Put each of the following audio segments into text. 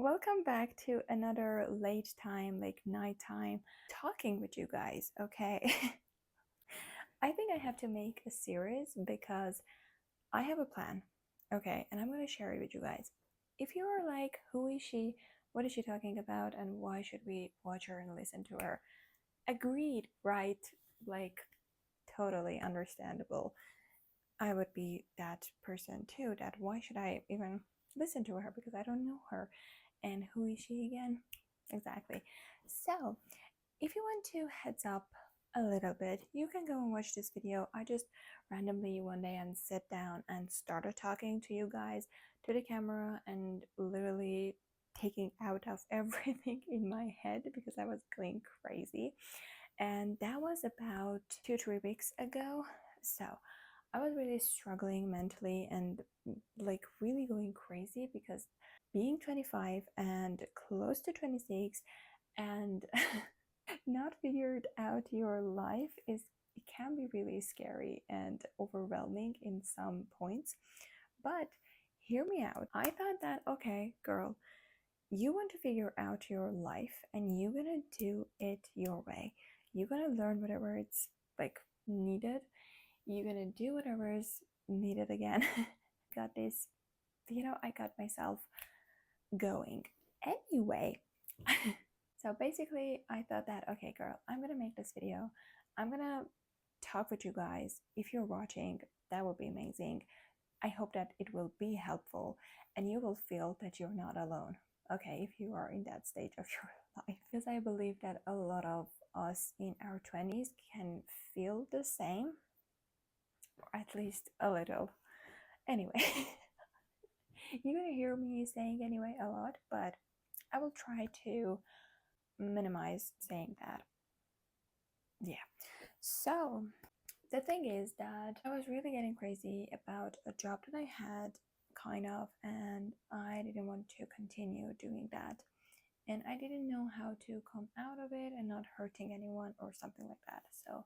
Welcome back to another late time, like nighttime, talking with you guys, okay? I think I have to make a series because I have a plan, okay? And I'm going to share it with you guys. If you are like, who is she? What is she talking about? And why should we watch her and listen to her? Agreed, right? Like, totally understandable. I would be that person too, that why should I even listen to her because I don't know her. And who is she again? Exactly. So, if you want to heads up a little bit, you can go and watch this video. I just randomly one day and sit down and started talking to you guys to the camera and literally taking out of everything in my head because I was going crazy. And that was about 2-3 weeks ago. So I was really struggling mentally and like really going crazy because being 25 and close to 26 and not figured out your life is it can be really scary and overwhelming in some points. But hear me out. I thought that okay, girl, you want to figure out your life and you're gonna do it your way. You're gonna learn whatever it's like needed. You're gonna do whatever is needed again. Got this, I got myself going. Anyway, so basically, I thought that, okay, girl, I'm gonna make this video. I'm gonna talk with you guys. If you're watching, that would be amazing. I hope that it will be helpful and you will feel that you're not alone. Okay, if you are in that stage of your life, because I believe that a lot of us in our 20s can feel the same, or at least a little. Anyway, you're gonna hear me saying anyway a lot, but I will try to minimize saying that. Yeah. So the thing is that I was really getting crazy about a job that I had, kind of, and I didn't want to continue doing that. And I didn't know how to come out of it and not hurting anyone or something like that. So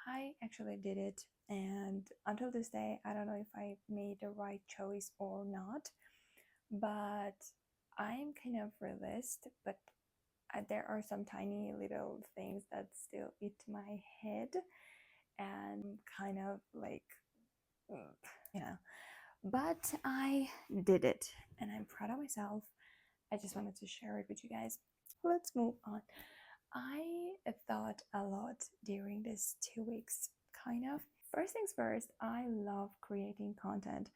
I actually did it. And until this day, I don't know if I made the right choice or not. But I'm kind of realist, but there are some tiny little things that still eat my head and kind of like, you know. But I did it and I'm proud of myself. I just wanted to share it with you guys. Let's move on. I thought a lot during this 2 weeks, kind of. First things first, I love creating content.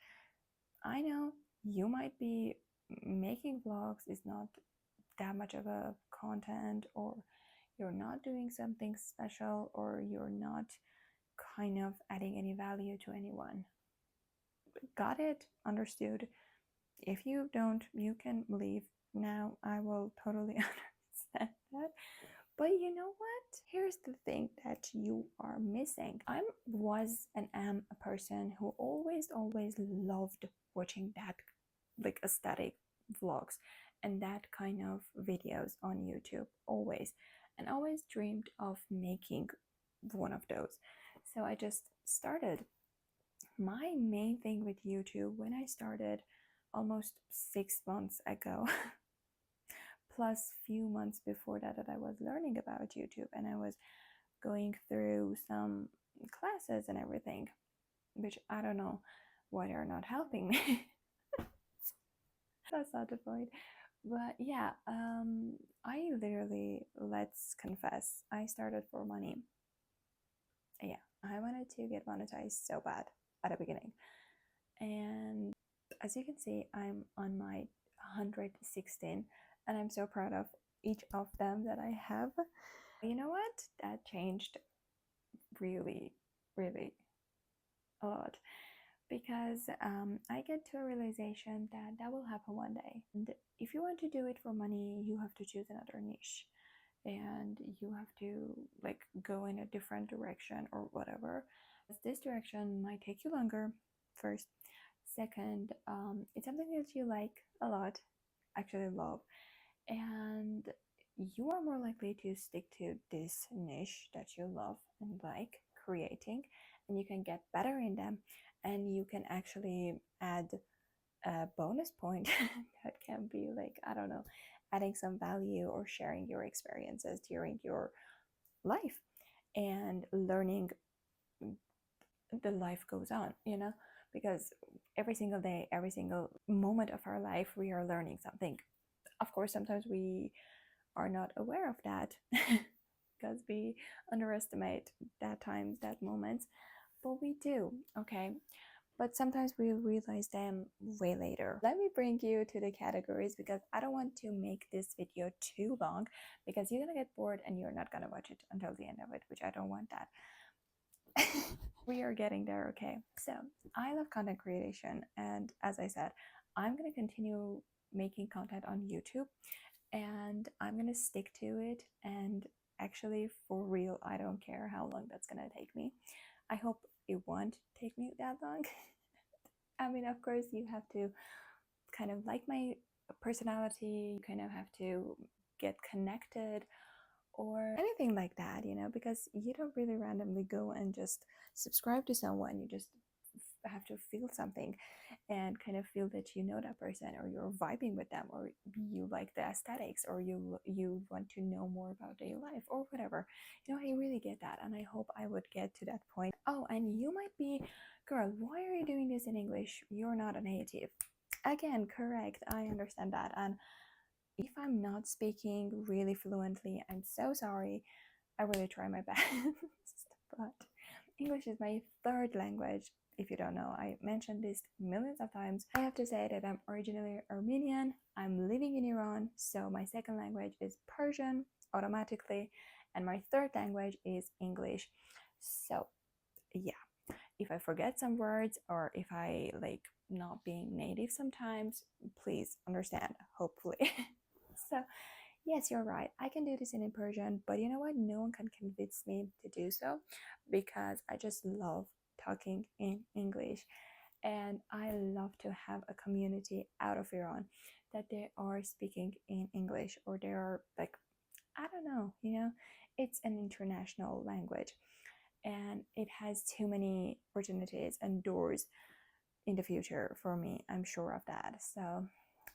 I know you might be making vlogs is not that much of a content, or you're not doing something special, or you're not kind of adding any value to anyone. Got it? Understood. If you don't, you can leave now. I will totally understand that. But you know what? Here's the thing that you are missing. I was and am a person who always loved watching that like aesthetic vlogs and that kind of videos on YouTube, always, and always dreamed of making one of those. So I just started. My main thing with YouTube when I started almost 6 months ago, plus few months before that, that I was learning about YouTube and I was going through some classes and everything, which I don't know why they're not helping me. That's not the point. But yeah, I literally, let's confess, I started for money. Yeah, I wanted to get monetized so bad at the beginning. And as you can see, I'm on my 116 and I'm so proud of each of them that I have. You know what? That changed really, really a lot because I get to a realization that that will happen one day. And if you want to do it for money, you have to choose another niche and you have to like go in a different direction or whatever. This direction might take you longer, first. Second, it's something that you like a lot, actually love, and you are more likely to stick to this niche that you love and like creating, and you can get better in them, and you can actually add a bonus point that can be like, I don't know, adding some value or sharing your experiences during your life and learning. The life goes on, because every single day, every single moment of our life, we are learning something. Of course, sometimes we are not aware of that because we underestimate that times, that moments, but we do, okay? But sometimes we realize them way later. Let me bring you to the categories because I don't want to make this video too long because you're gonna get bored and you're not gonna watch it until the end of it, which I don't want that. We are getting there, okay? So I love content creation, and as I said, I'm gonna continue making content on YouTube, and I'm gonna stick to it. And actually, for real, I don't care how long that's gonna take me. I hope it won't take me that long. I mean, of course, you have to kind of like my personality, you kind of have to get connected or anything like that, because you don't really randomly go and just subscribe to someone. You just have to feel something and kind of feel that you know that person, or you're vibing with them, or you like the aesthetics, or you want to know more about their life or whatever. I really get that, and I hope I would get to that point. Oh, and you might be, girl, why are you doing this in English? You're not a native. Again, correct, I understand that. And if I'm not speaking really fluently, I'm so sorry. I really try my best. But English is my third language. If you don't know, I mentioned this millions of times. I have to say that I'm originally Armenian. I'm living in Iran, so my second language is Persian automatically, and my third language is English. So, yeah, if I forget some words or if I like not being native sometimes, please understand, hopefully. So, yes, you're right. I can do this in Persian, but you know what? No one can convince me to do so because I just love talking in English. And I love to have a community out of Iran that they are speaking in English, or they are like, I don't know, it's an international language and it has too many opportunities and doors in the future for me. I'm sure of that. So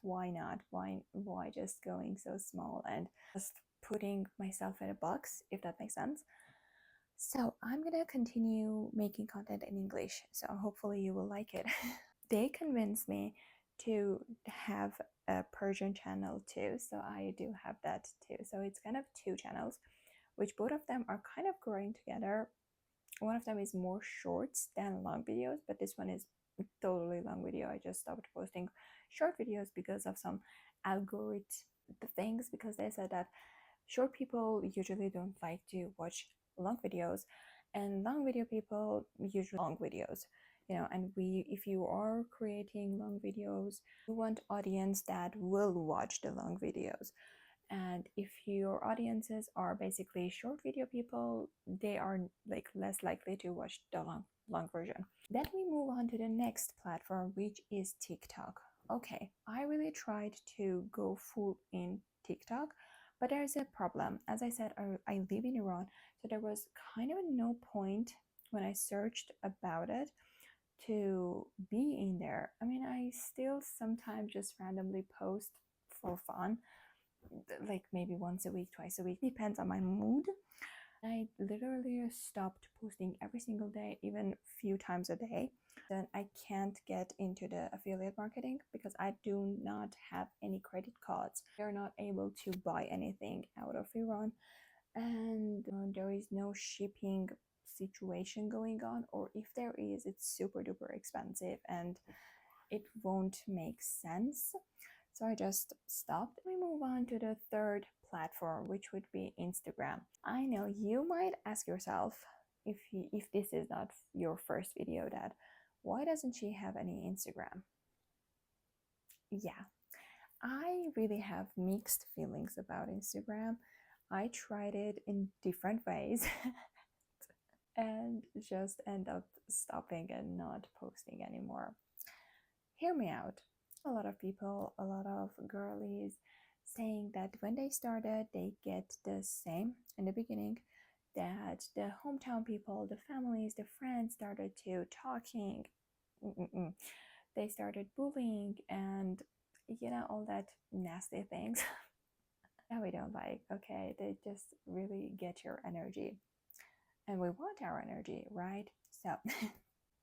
why not? Why just going so small and just putting myself in a box, if that makes sense? So I'm gonna continue making content in English. So hopefully you will like it. They convinced me to have a Persian channel too. So I do have that too. So it's kind of two channels, which both of them are kind of growing together. One of them is more shorts than long videos, but this one is totally long video. I just stopped posting short videos because of some algorithm things, because they said that short people usually don't like to watch long videos, and long video people usually long videos. And if you are creating long videos, you want audience that will watch the long videos. And if your audiences are basically short video people, they are like less likely to watch the long version. Then we move on to the next platform, which is TikTok. Okay, I really tried to go full in TikTok, but there's a problem. As I said, I live in Iran, so there was kind of no point when I searched about it to be in there. I mean, I still sometimes just randomly post for fun, like maybe once a week, twice a week, depends on my mood. I literally stopped posting every single day, even few times a day. Then I can't get into the affiliate marketing because I do not have any credit cards. They're not able to buy anything out of Iran, and there is no shipping situation going on, or if there is, it's super duper expensive and it won't make sense. So I just stopped. We move on to the third platform, which would be Instagram. I know you might ask yourself, if this is not your first video, that why doesn't she have any Instagram? Yeah, I really have mixed feelings about Instagram. I tried it in different ways and just end up stopping and not posting anymore. Hear me out. A lot of people, a lot of girlies saying that when they started, they get the same in the beginning, that the hometown people, the families, the friends started to talking. Mm-mm-mm. they started bullying and all that nasty things that we don't like. Okay, they just really get your energy, and we want our energy, right? So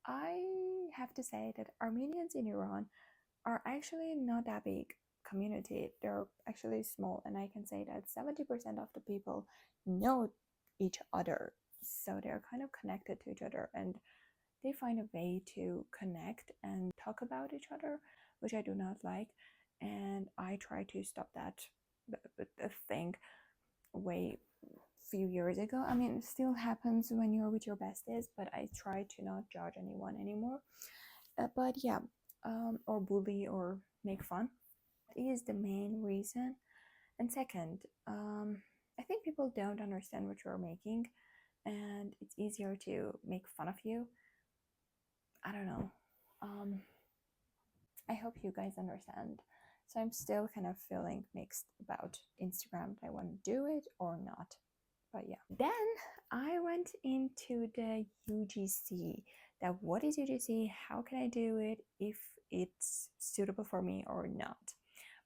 I have to say that Armenians in Iran are actually not that big community. They're actually small, and I can say that 70% of the people know each other. So they're kind of connected to each other, and they find a way to connect and talk about each other, which I do not like. And I try to stop that thing way few years ago. I mean, it still happens when you're with your besties, but I try to not judge anyone anymore. But yeah, or bully or make fun is the main reason. And second, I think people don't understand what you're making, and it's easier to make fun of you. I don't know. Um, I hope you guys understand. So I'm still kind of feeling mixed about Instagram. I want to do it or not. But yeah, then I went into the UGC. That what is UGC? How can I do it? If it's suitable for me or not.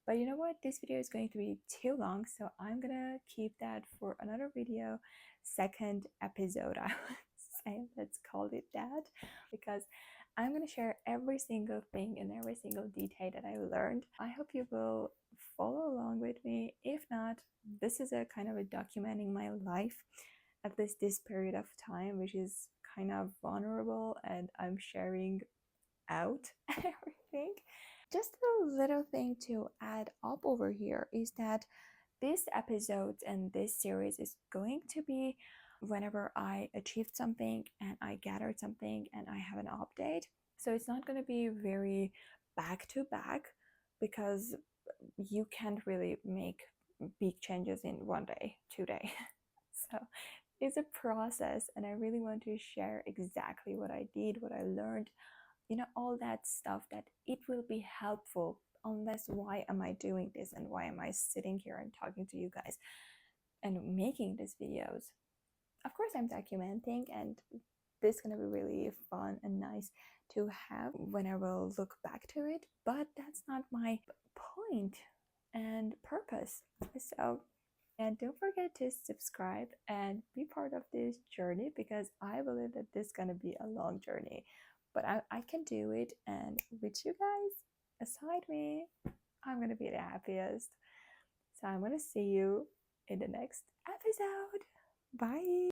But you know what? This video is going to be too long, so I'm gonna keep that for another video, second episode. I would say, let's call it that, because I'm gonna share every single thing and every single detail that I learned. I hope you will follow along with me. If not, this is a kind of a documenting my life, at least this period of time, which is kind of vulnerable, and I'm sharing out everything. Just a little thing to add up over here is that this episode and this series is going to be whenever I achieved something and I gathered something and I have an update. So it's not going to be very back to back, because you can't really make big changes in 1 day, 2 day. So it's a process, and I really want to share exactly what I did, what I learned, all that stuff, that it will be helpful. Unless, why am I doing this, and why am I sitting here and talking to you guys and making these videos? Of course I'm documenting, and this is going to be really fun and nice to have when I will look back to it, but that's not my point and purpose. So, and don't forget to subscribe and be part of this journey, because I believe that this is going to be a long journey, but I can do it. And with you guys aside me, I'm going to be the happiest. So I'm going to see you in the next episode. Bye.